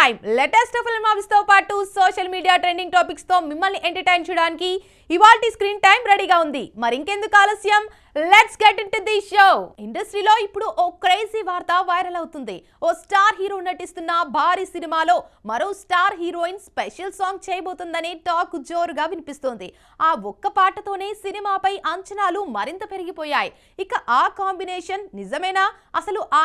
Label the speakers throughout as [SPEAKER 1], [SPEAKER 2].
[SPEAKER 1] Time latest film movies తో పాటు social media trending topics తో మిమ్మల్ని ఎంటర్టైన్ చేయడానికి ఇవాల్టి స్క్రీన్ టైం రెడీగా ఉంది. మరి ఇంకెందుకు ఆలస్యం, let's get into the show. ఇండస్ట్రీలో ఇప్పుడు ఓ క్రేజీ వార్త వైరల్ అవుతుంది. ఓ స్టార్ హీరో నటిస్తున్న భారీ సినిమాలో మరో స్టార్ హీరోయిన్ స్పెషల్ సాంగ్ చేయబోతుందని టాక్ జోరుగా వినిపిస్తోంది. ఆ ఒక్క పాటతోనే సినిమాపై అంచనాలు మరింత పెరిగిపోయాయి. ఇక ఆ కాంబినేషన్ నిజమేనా? అసలు ఆ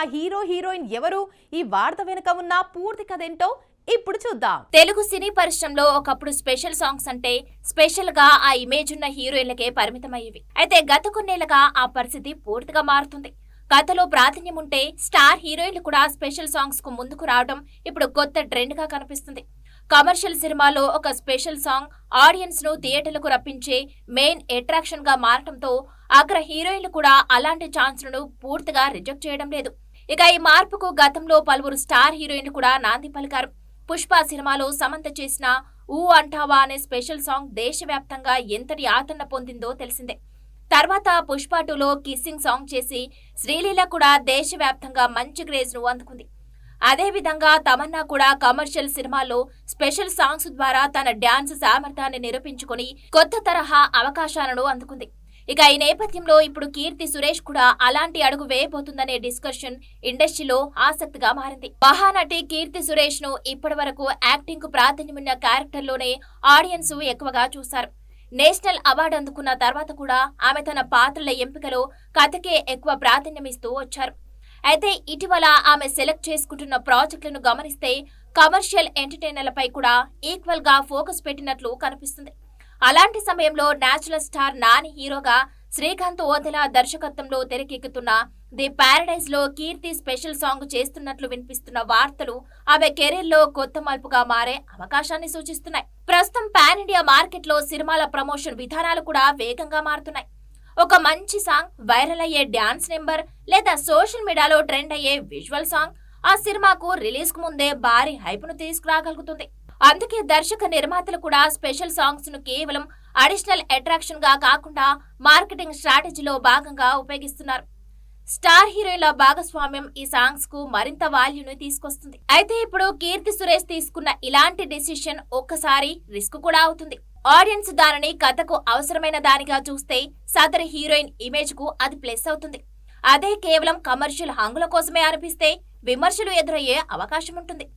[SPEAKER 1] హీరోయిన్ ఎవరు? ఈ వార్త వెనుక ఉన్న పూర్తి కథేంటో ఇప్పుడు చూద్దాం.
[SPEAKER 2] తెలుగు సినీ పరిశ్రమలో ఒకప్పుడు స్పెషల్ సాంగ్స్ అంటే స్పెషల్ గా ఆ ఇమేజ్ ఉన్న హీరోయిన్లకే పరిమితమయ్యేవి. అయితే గత కొన్నేళ్లుగా ఆ పరిస్థితి పూర్తిగా మారుతుంది. కథలో ప్రాధాన్యం ఉంటే స్టార్ హీరోయిన్లు కూడా స్పెషల్ సాంగ్స్ కు ముందుకు రావడం ఇప్పుడు కొత్త ట్రెండ్ గా కనిపిస్తుంది. కమర్షియల్ సినిమాలో ఒక స్పెషల్ సాంగ్ ఆడియన్స్ ను థియేటర్లకు రప్పించే మెయిన్ అట్రాక్షన్ గా మారటంతో అగ్ర హీరోయిన్లు కూడా అలాంటి ఛాన్స్లను పూర్తిగా రిజెక్ట్ చేయడం లేదు. ఇక ఈ మార్పుకు గతంలో పలువురు స్టార్ హీరోయిన్లు కూడా నాంది పలికారు. పుష్ప సినిమాలో సమంత చేసిన ఊ అంటావా అనే స్పెషల్ సాంగ్ దేశవ్యాప్తంగా ఎంతటి ఆదరణ పొందిందో తెలిసిందే. తర్వాత పుష్ప 2లో కిస్సింగ్ సాంగ్ చేసి శ్రీలీల కూడా దేశవ్యాప్తంగా మంచి క్రేజ్ ను అందుకుంది. అదే విధంగా తమన్నా కూడా కమర్షియల్ సినిమాల్లో స్పెషల్ సాంగ్స్ ద్వారా తన డాన్స్ సామర్థ్యాన్ని నిరూపించుకుని కొత్త తరహా అవకాశాలను అందుకుంది. ఇక ఈ నేపథ్యంలో ఇప్పుడు కీర్తి సురేష్ కూడా అలాంటి అడుగు వేయబోతుందనే డిస్కషన్ ఇండస్ట్రీలో ఆసక్తిగా మారింది. మహానటి కీర్తి సురేష్ ను ఇప్పటి వరకు యాక్టింగ్ కు ప్రాధాన్యమున్న క్యారెక్టర్లోనే ఆడియన్స్ ఎక్కువగా చూశారు. నేషనల్ అవార్డు అందుకున్న తర్వాత కూడా ఆమె తన పాత్రల ఎంపికలో కథకే ఎక్కువ ప్రాధాన్యమిస్తూ వచ్చారు. అయితే ఇటీవల ఆమె సెలెక్ట్ చేసుకుంటున్న ప్రాజెక్టులను గమనిస్తే కమర్షియల్ ఎంటర్టైనర్లపై కూడా ఈక్వల్ గా ఫోకస్ పెట్టినట్లు కనిపిస్తుంది. అలాంటి సమయంలో నేచురల్ స్టార్ నాని హీరోగా శ్రీకాంత్ ఓదెలా దర్శకత్వంలో తెరకెక్కుతున్న ది పారడైజ్ లో కీర్తి స్పెషల్ సాంగ్ చేస్తున్నట్లు వినిపిస్తున్న వార్తలు ఆమె కెరీర్ లో కొత్త మలుపుగా మారే అవకాశాన్ని సూచిస్తున్నాయి. ప్రస్తుతం పాన్ ఇండియా మార్కెట్ లో సినిమాల ప్రమోషన్ విధానాలు కూడా వేగంగా మారుతున్నాయి. ఒక మంచి సాంగ్, వైరల్ అయ్యే డాన్స్ నెంబర్ లేదా సోషల్ మీడియాలో ట్రెండ్ అయ్యే విజువల్ సాంగ్ ఆ సినిమాకు రిలీజ్ కు ముందే భారీ హైప్ ను తీసుకురాగలుగుతుంది. అందుకే దర్శక నిర్మాతలు కూడా స్పెషల్ సాంగ్స్ ను కేవలం అడిషనల్ అట్రాక్షన్ గా కాకుండా మార్కెటింగ్ స్ట్రాటజీలో భాగంగా ఉపయోగిస్తున్నారు. స్టార్ హీరోయిన్ల భాగస్వామ్యం ఈ సాంగ్స్ కు మరింత వాల్యూను తీసుకొస్తుంది. అయితే ఇప్పుడు కీర్తి సురేష్ తీసుకున్న ఇలాంటి డెసిషన్ ఒక్కసారి రిస్క్ కూడా అవుతుంది. ఆడియన్స్ దానిని కథకు అవసరమైన దానిగా చూస్తే సదరు హీరోయిన్ ఇమేజ్ కు అది ప్లస్ అవుతుంది. అదే కేవలం కమర్షియల్ హంగుల కోసమే అనిపిస్తే విమర్శలు ఎదురయ్యే అవకాశం ఉంటుంది.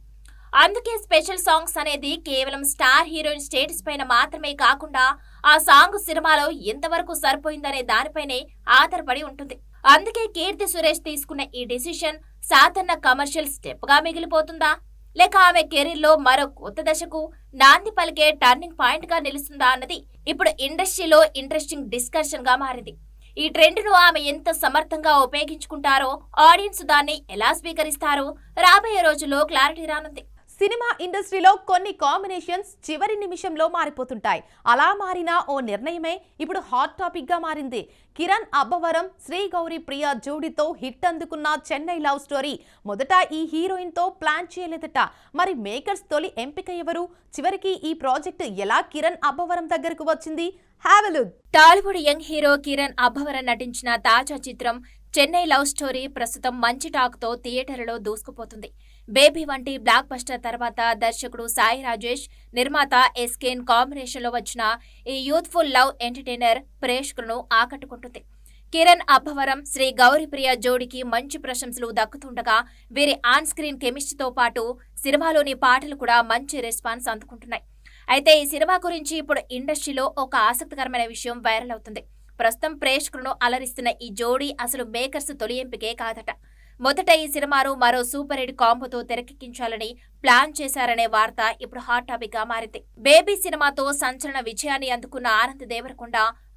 [SPEAKER 2] అందుకే స్పెషల్ సాంగ్స్ అనేది కేవలం స్టార్ హీరోయిన్ స్టేటస్ పైన మాత్రమే కాకుండా ఆ సాంగ్ సినిమాలో ఎంతవరకు సరిపోయిందనే దానిపైనే ఆధారపడి ఉంటుంది. అందుకే కీర్తి సురేష్ తీసుకున్న ఈ డెసిషన్ సాధారణ కమర్షియల్ స్టెప్ గా మిగిలిపోతుందా, లేక ఆమె కెరీర్ లో మరో కొత్త దశకు నాంది పలికే టర్నింగ్ పాయింట్ గా నిలుస్తుందా అన్నది ఇప్పుడు ఇండస్ట్రీలో ఇంట్రెస్టింగ్ డిస్కషన్ గా మారింది. ఈ ట్రెండ్ ను ఆమె ఎంత సమర్థంగా ఉపయోగించుకుంటారో, ఆడియన్స్ దాన్ని ఎలా స్వీకరిస్తారో రాబోయే రోజుల్లో క్లారిటీ రానుంది.
[SPEAKER 1] సినిమా ఇండస్ట్రీలో కొన్ని కాంబినేషన్స్ చివరి నిమిషంలో మారిపోతుంటాయి. అలా మారిన ఓ నిర్ణయమే ఇప్పుడు హాట్ టాపిక్ గా మారింది. కిరణ్ అబ్బవరం, శ్రీ గౌరీ ప్రియ జోడీతో హిట్ అందుకున్న చెన్నై లవ్ స్టోరీ మొదట ఈ హీరోయిన్ తో ప్లాన్ చేయలేదట. మరి మేకర్స్ తొలి ఎంపిక ఎవరు? చివరికి ఈ ప్రాజెక్ట్ ఎలా కిరణ్ అబ్బవరం దగ్గరకు వచ్చింది? Have a look.
[SPEAKER 2] Tollywood young hero Kiran Abbavaram నటించిన తాజా చిత్రం చెన్నై లవ్ స్టోరీ ప్రస్తుతం మంచి టాక్ తో థియేటర్లలో దూసుకుపోతుంది. బేబీ వంటి బ్లాక్ బస్టర్ తర్వాత దర్శకుడు సాయి రాజేష్, నిర్మాత ఎస్కేన్ కాంబినేషన్ లో వచ్చిన ఈ యూత్ఫుల్ లవ్ ఎంటర్టైనర్ ప్రేక్షకులను ఆకట్టుకుంటుంది. కిరణ్ అబ్బవరం, శ్రీ గౌరీప్రియ జోడీకి మంచి ప్రశంసలు దక్కుతుండగా వీరి ఆన్ స్క్రీన్ కెమిస్ట్రీతో పాటు సినిమాలోని పాటలు కూడా మంచి రెస్పాన్స్ అందుకుంటున్నాయి. అయితే ఈ సినిమా గురించి ఇప్పుడు ఇండస్ట్రీలో ఒక ఆసక్తికరమైన విషయం వైరల్ అవుతుంది. ప్రస్తుతం ప్రేక్షకులను అలరిస్తున్న ఈ జోడీ అసలు మేకర్స్ తొలి ఎంపికే కాదట. మొదట ఈ సినిమాను మరో సూపర్ హిట్ కాంబోతో తెరకెక్కించాలని ప్లాన్ చేశారనే వార్త ఇప్పుడు హాట్ టాపిక్ గా మారింది. బేబీ సినిమాతో సంచలన విజయాన్ని అందుకున్న ఆనంద్ దేవరకొండ,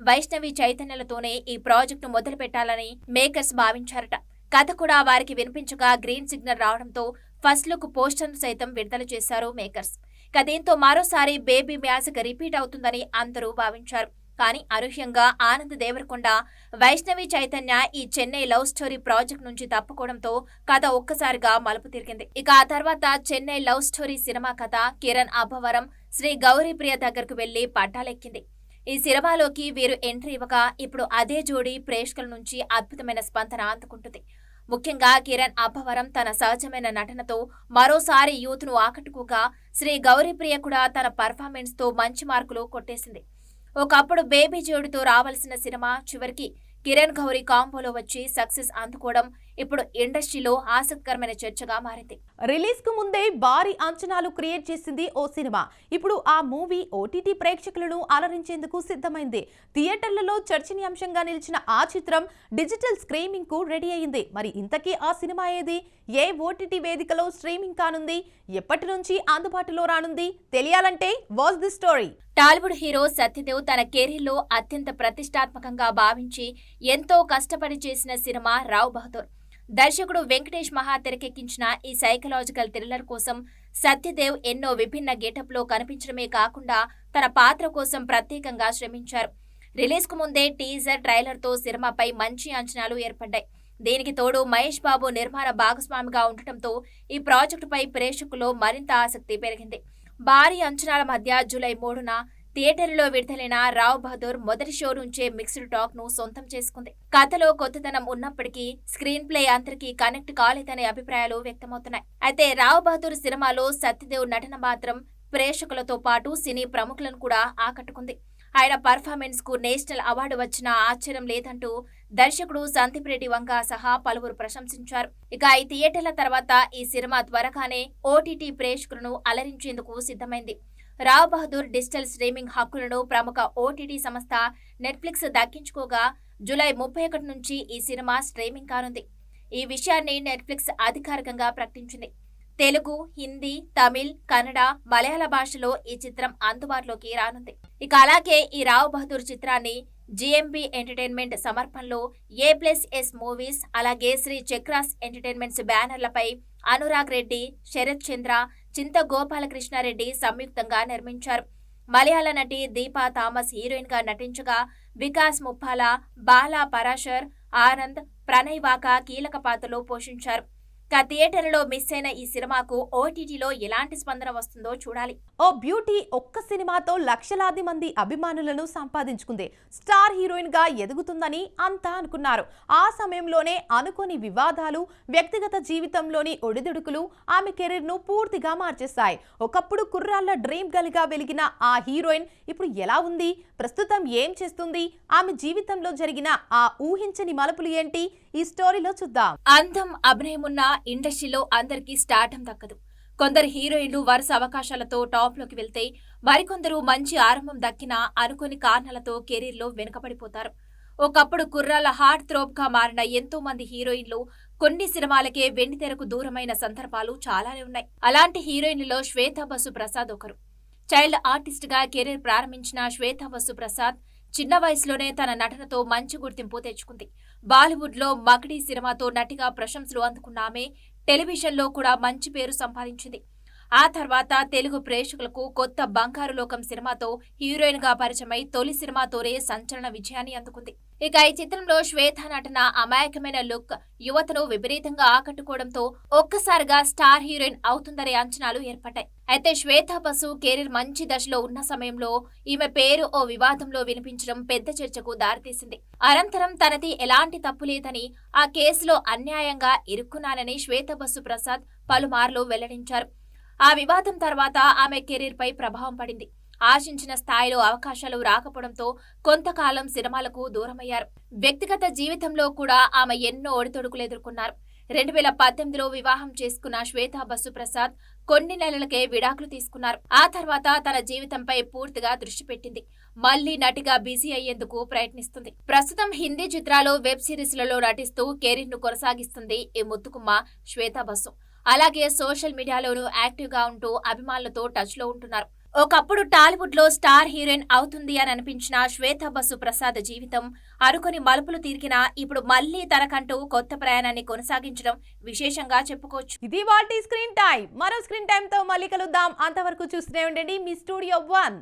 [SPEAKER 2] వైష్ణవి చైతన్యలతోనే ఈ ప్రాజెక్టు మొదలు పెట్టాలని మేకర్స్ భావించారట. కథ కూడా వారికి వినిపించగా గ్రీన్ సిగ్నల్ రావడంతో ఫస్ట్ లుక్ పోస్టర్ సైతం విడుదల చేశారు మేకర్స్. దీంతో మరోసారి బేబీ మ్యాజిక్ రిపీట్ అవుతుందని అందరూ భావించారు. కానీ అనూహ్యంగా ఆనంద్ దేవరకొండ, వైష్ణవి చైతన్య ఈ చెన్నై లవ్ స్టోరీ ప్రాజెక్ట్ నుంచి తప్పుకోవడంతో కథ ఒక్కసారిగా మలుపు తిరిగింది. ఇక ఆ తర్వాత చెన్నై లవ్ స్టోరీ సినిమా కథ కిరణ్ అబ్బవరం, శ్రీ గౌరీప్రియ దగ్గరకు వెళ్లి పట్టాలెక్కింది. ఈ సినిమాలోకి వీరు ఎంట్రీ ఇవ్వగా ఇప్పుడు అదే జోడీ ప్రేక్షకుల నుంచి అద్భుతమైన స్పందన అందుకుంటుంది. ముఖ్యంగా కిరణ్ అబ్బవరం తన సహజమైన నటనతో మరోసారి యూత్ ను ఆకట్టుకోగా శ్రీ గౌరీప్రియ కూడా తన పర్ఫార్మెన్స్ తో మంచి మార్కులు కొట్టేసింది. ఒకప్పుడు బేబీ జోడితో రావాల్సిన సినిమా చివరికి కిరణ్ గౌరీ కాంబోలో వచ్చి సక్సెస్ అందుకోవడం ఇప్పుడు ఇండస్ట్రీలో ఆసక్తికరమైన చర్చగా మారింది.
[SPEAKER 1] రిలీజ్ కు ముందే భారీ అంచనాలు క్రియేట్ చేసింది ఓ సినిమా. ఇప్పుడు ఆ మూవీ ఓటీటీ ప్రేక్షకులను అలరించేందుకు సిద్ధమైంది. థియేటర్లలో చర్చనీయాంశంగా నిలిచిన ఆ చిత్రం డిజిటల్ స్ట్రీమింగ్ కు రెడీ అయింది. మరి ఇంతకీ ఆ సినిమా ఏది? ఏ ఓటీటీ వేదికలో స్ట్రీమింగ్ కానుంది? ఎప్పటి నుంచి అందుబాటులో రానుంది? తెలియాలంటే watch the story.
[SPEAKER 2] Tollywood hero Satyadev తన కెరీర్లో అత్యంత ప్రతిష్టాత్మకంగా భావించి ఎంతో కష్టపడి చేసిన సినిమా రావ్ బహదూర్. దర్శకుడు వెంకటేష్ మహా తెరకెక్కించిన ఈ సైకలాజికల్ థ్రిల్లర్ కోసం సత్యదేవ్ ఎన్నో విభిన్న గెటప్లో కనిపించడమే కాకుండా తన పాత్ర కోసం ప్రత్యేకంగా శ్రమించారు. రిలీజ్ కు ముందే టీజర్, ట్రైలర్తో సినిమాపై మంచి అంచనాలు ఏర్పడ్డాయి. దీనికి తోడు మహేష్ బాబు నిర్మాణ భాగస్వామిగా ఉండటంతో ఈ ప్రాజెక్టుపై ప్రేక్షకుల్లో మరింత ఆసక్తి పెరిగింది. భారీ అంచనాల మధ్య జూలై 3న థియేటర్లో విడుదలైన రావ్ బహదూర్ మొదటి షో నుంచే మిక్స్డ్ టాక్ ను సొంతం చేసుకుంది. కథలో కొత్తదనం ఉన్నప్పటికీ స్క్రీన్ ప్లే అందరికీ కనెక్ట్ కాలేదనే అభిప్రాయాలు వ్యక్తమవుతున్నాయి. అయితే రావ్ బహదూర్ సినిమాలో సత్యదేవ్ నటన మాత్రం ప్రేక్షకులతో పాటు సినీ ప్రముఖులను కూడా ఆకట్టుకుంది. ఆయన పర్ఫార్మెన్స్ కు నేషనల్ అవార్డు వచ్చినా ఆశ్చర్యం లేదంటూ దర్శకుడు సందీప్ రెడ్డి వంగ సహా పలువురు ప్రశంసించారు. ఇక ఈ థియేటర్ల తర్వాత ఈ సినిమా త్వరగానే ఓటీటీ ప్రేక్షకులను అలరించేందుకు సిద్ధమైంది. రావ్ బహదూర్ డిజిటల్ స్ట్రీమింగ్ హక్కులను ప్రముఖ ఓటీటీ సంస్థ నెట్ఫ్లిక్స్ దక్కించుకోగా జూలై 31 నుంచి ఈ సినిమా స్ట్రీమింగ్ కానుంది. ఈ విషయాన్ని నెట్ఫ్లిక్స్ అధికారికంగా ప్రకటించింది. తెలుగు, హిందీ, తమిళ్, కన్నడ, మలయాళ భాషలో ఈ చిత్రం అందుబాటులోకి రానుంది. ఇక అలాగే ఈ రావ్ బహదూర్ చిత్రాన్ని జిఎంబి ఎంటర్టైన్మెంట్ సమర్పణలో A+S మూవీస్, అలాగే శ్రీ చక్రాస్ ఎంటర్టైన్మెంట్స్ బ్యానర్లపై అనురాగ్ రెడ్డి, శరత్ చంద్ర, చింత గోపాలకృష్ణారెడ్డి సంయుక్తంగా నిర్మించారు. మలయాళ నటి దీపా థామస్ హీరోయిన్ గా నటించగా వికాస్ ముప్పాల, బాలా పరాశర్, ఆనంద్, ప్రణయ్ వాకా కీలక పాత్రలు పోషించారు. థియేటర్లో మిస్ అయిన ఈ సినిమాకు ఓటీటీలో ఎలాంటి స్పందన వస్తుందో చూడాలి.
[SPEAKER 1] ఓ బ్యూటీ ఒక్క సినిమాతో లక్షలాది మంది అభిమానులను సంపాదించుకుంది. స్టార్ హీరోయిన్ గా ఎదుగుతుందని అంతా అనుకున్నారు. ఆ సమయంలోనే అనుకోని వివాదాలు, వ్యక్తిగత జీవితంలోని ఒడిదుడుకులు ఆమె కెరీర్ ను పూర్తిగా మార్చేశాయి. ఒకప్పుడు కుర్రాళ్ల డ్రీమ్ గర్ల్ గా వెలిగిన ఆ హీరోయిన్ ఇప్పుడు ఎలా ఉంది? ప్రస్తుతం ఏం చేస్తుంది? ఆమె జీవితంలో జరిగిన ఆ ఊహించని మలుపులు ఏంటి? ఈ స్టోరీలో చూద్దాం.
[SPEAKER 2] అందం, అభినయమున్న ఇండస్ట్రీలో అందరికీ స్టార్డం దక్కదు. కొందరు హీరోయిన్లు వరుస అవకాశాలతో టాప్ లోకి వెళ్తే మరికొందరు మంచి ఆరంభం దక్కినా అనుకోని కారణాలతో కెరీర్లో వెనుకబడిపోతారు. ఒకప్పుడు కుర్రాళ్ల హార్ట్ థ్రోప్ గా మారిన ఎంతో మంది హీరోయిన్లు కొన్ని సినిమాలకే వెండితెరకు దూరమైన సందర్భాలు చాలానే ఉన్నాయి. అలాంటి హీరోయిన్లలో శ్వేతా బసు ప్రసాద్ ఒకరు. చైల్డ్ ఆర్టిస్ట్ గా కెరీర్ ప్రారంభించిన శ్వేతా బసు ప్రసాద్ చిన్న వయసులోనే తన నటనతో మంచి గుర్తింపు తెచ్చుకుంది. బాలీవుడ్ లో మగడి సినిమాతో నటిగా ప్రశంసలు అందుకున్న ఆమె టెలివిజన్లో కూడా మంచి పేరు సంపాదించింది. ఆ తర్వాత తెలుగు ప్రేక్షకులకు కొత్త బంగారు లోకం సినిమాతో హీరోయిన్ గా పరిచయమై తొలి సినిమాతోనే సంచలన విజయాన్ని అందుకుంది. ఇక ఈ చిత్రంలో శ్వేత నటన, అమాయకమైన లుక్ యువతను విపరీతంగా ఆకట్టుకోవడంతో ఒక్కసారిగా స్టార్ హీరోయిన్ అవుతుందనే అంచనాలు ఏర్పడ్డాయి. అయితే శ్వేతా బసు కెరీర్ మంచి దశలో ఉన్న సమయంలో ఈమె పేరు ఓ వివాదంలో వినిపించడం పెద్ద చర్చకు దారితీసింది. అనంతరం తనది ఎలాంటి తప్పు లేదని, ఆ కేసులో అన్యాయంగా ఇరుక్కున్నానని శ్వేతా బసు ప్రసాద్ పలుమార్లు వెల్లడించారు. ఆ వివాదం తర్వాత ఆమె కెరీర్ పై ప్రభావం పడింది. ఆశించిన స్థాయిలో అవకాశాలు రాకపోవడంతో కొంతకాలం సినిమాలకు దూరమయ్యారు. వ్యక్తిగత జీవితంలో కూడా ఆమె ఎన్నో ఒడితొడుకులు ఎదుర్కొన్నారు. 2018లో వివాహం చేసుకున్న శ్వేతా బసు ప్రసాద్ కొన్ని నెలలకే విడాకులు తీసుకున్నారు. ఆ తర్వాత తన జీవితంపై పూర్తిగా దృష్టి పెట్టింది. మళ్లీ నటిగా బిజీ అయ్యేందుకు ప్రయత్నిస్తుంది. ప్రస్తుతం హిందీ చిత్రాలు, వెబ్ సిరీస్లలో నటిస్తూ కెరీర్ ను కొనసాగిస్తుంది ఈ ముద్దుకుమ్మ శ్వేతా బసు. అలాగే సోషల్ మీడియాలోనూ యాక్టివ్ గా ఉంటూ అభిమానులతో టచ్ లో ఉంటున్నారు. ఒకప్పుడు టాలీవుడ్ లో స్టార్ హీరోయిన్ అవుతుంది అని అనిపించిన శ్వేతా బసు ప్రసాద్ జీవితం అనుకుని మలుపులు తిరిగినా ఇప్పుడు మళ్లీ తనకంటూ కొత్త ప్రయాణాన్ని కొనసాగించడం విశేషంగా చెప్పుకోవచ్చు.
[SPEAKER 1] ఇది వాటి స్క్రీన్ టైం. మరో స్క్రీన్ టైం తో మళ్ళీ కలుద్దాం. అంతవరకు చూస్తూనే ఉండండి మీ స్టూడియో 1.